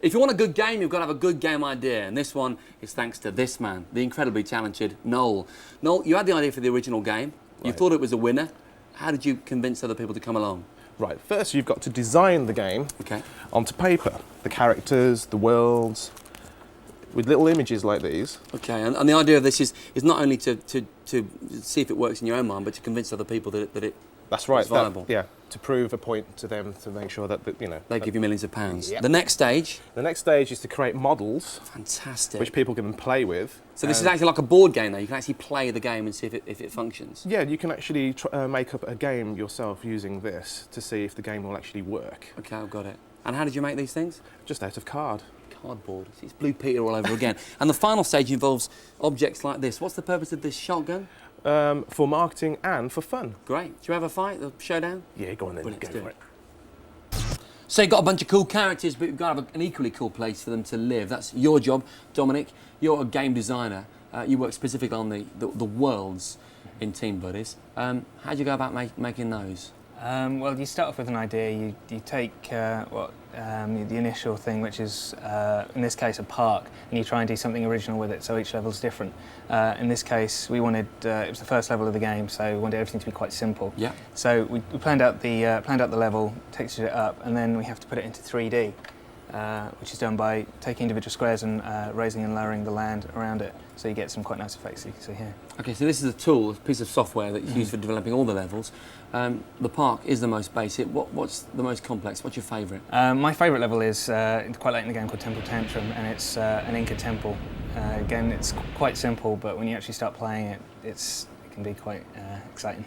If you want a good game, you've got to have a good game idea, and this one is thanks to this man, the incredibly talented Noel. Noel, you had the idea for the original game. You thought it was a winner. How did you convince other people to come along? Right, first you've got to design the game onto paper. The characters, the worlds, with little images like these. Okay, and the idea of this is not only to see if it works in your own mind, but to convince other people that it That's right, is viable. To prove a point to them, to make sure that they give you millions of pounds. Yep. The next stage? The next stage is to create models. Fantastic. Which people can play with. So this is actually like a board game, though. You can actually play the game and see if it functions. Yeah, you can actually make up a game yourself using this to see if the game will actually work. Okay, I've got it. And how did you make these things? Just out of card. Cardboard. It's Blue Peter all over again. And the final stage involves objects like this. What's the purpose of this shotgun? For marketing and for fun. Great. Do you have a fight, the showdown? Yeah, go on then. Brilliant, go for it. So you've got a bunch of cool characters, but you've got to have an equally cool place for them to live. That's your job, Dominic. You're a game designer. You work specifically on the worlds in Team Buddies. How do you go about making those? Well, you start off with an idea. You take the initial thing, which is in this case a park, and you try and do something original with it. So each level's different. In this case, we wanted it was the first level of the game, so we wanted everything to be quite simple. Yeah. So we planned out the level, textured it up, and then we have to put it into 3D, which is done by taking individual squares and raising and lowering the land around it. So you get some quite nice effects you can see here. Okay, so this is a tool, a piece of software that's used for developing all the levels. The park is the most basic. What's the most complex? What's your favourite? My favourite level is quite late in the game called Temple Tantrum, and it's an Inca temple. Again, it's quite simple, but when you actually start playing it, it can be quite exciting.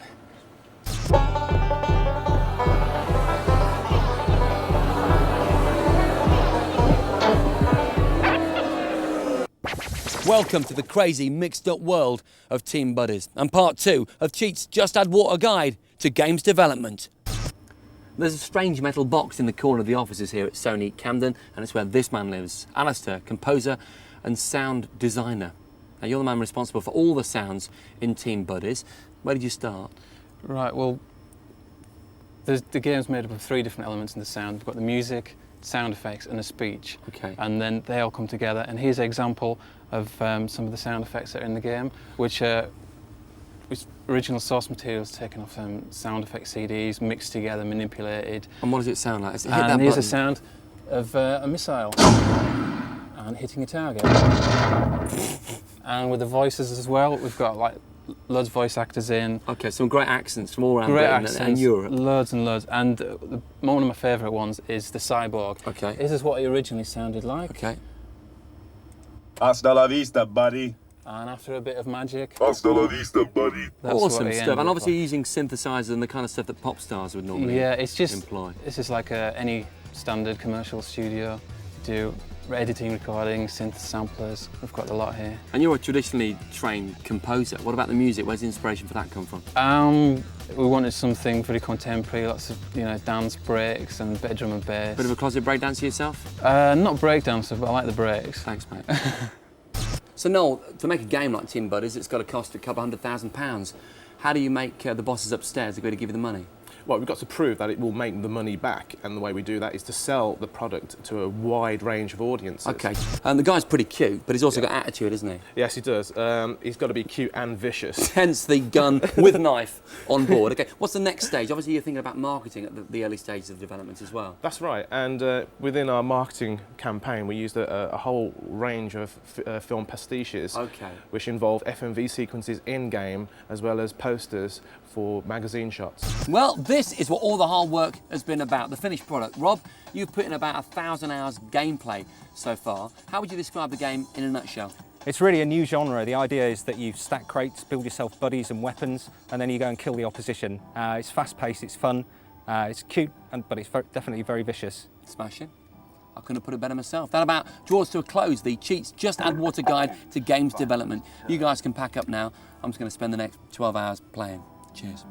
Welcome to the crazy, mixed-up world of Team Buddies, and part 2 of Cheat's Just Add Water guide to games development. There's a strange metal box in the corner of the offices here at Sony Camden, and it's where this man lives, Alistair, composer and sound designer. Now, you're the man responsible for all the sounds in Team Buddies. Where did you start? Right, well, the game's made up of 3 different elements in the sound. We've got the music, sound effects and a speech. Okay. And then they all come together, and here's an example of some of the sound effects that are in the game, which original source materials taken off sound effect CDs, mixed together, manipulated. And what does it sound like? And here's a sound of a missile and hitting a target. And with the voices as well, we've got like loads of voice actors in. Okay, some great accents from all around Britain and Europe. Loads and loads. And one of my favourite ones is the cyborg. Okay. This is what he originally sounded like. Okay. Hasta la vista, buddy. And after a bit of magic... Hasta la vista, buddy. Awesome stuff. And obviously using synthesizers and the kind of stuff that pop stars would normally employ. This is like any standard commercial studio. Do editing, recording, synth samplers. We've got a lot here. And you're a traditionally trained composer. What about the music? Where's the inspiration for that come from? We wanted something pretty contemporary, lots of dance breaks and a bit of drum and bass. Bit of a closet breakdancer yourself? Not breakdancer, but I like the breaks. Thanks, mate. So Noel, to make a game like Team Buddies, it's got to cost a couple £100,000. How do you make the bosses upstairs agree to give you the money? Well, we've got to prove that it will make the money back, and the way we do that is to sell the product to a wide range of audiences. Okay, and the guy's pretty cute, but he's also got attitude, isn't he? Yes, he does. He's got to be cute and vicious. Hence the gun with knife on board. Okay, what's the next stage? Obviously you're thinking about marketing at the early stages of development as well. That's right, and within our marketing campaign we used a whole range of film pastiches, which involve FMV sequences in-game as well as posters for magazine shots. Well, this is what all the hard work has been about, the finished product. Rob, you've put in about 1,000 hours gameplay so far. How would you describe the game in a nutshell? It's really a new genre. The idea is that you stack crates, build yourself buddies and weapons, and then you go and kill the opposition. It's fast-paced, it's fun, it's cute, but it's definitely very vicious. Smashing. I couldn't have put it better myself. That about draws to a close the Cheats Just Add Water guide to games development. You guys can pack up now. I'm just going to spend the next 12 hours playing. Cheers.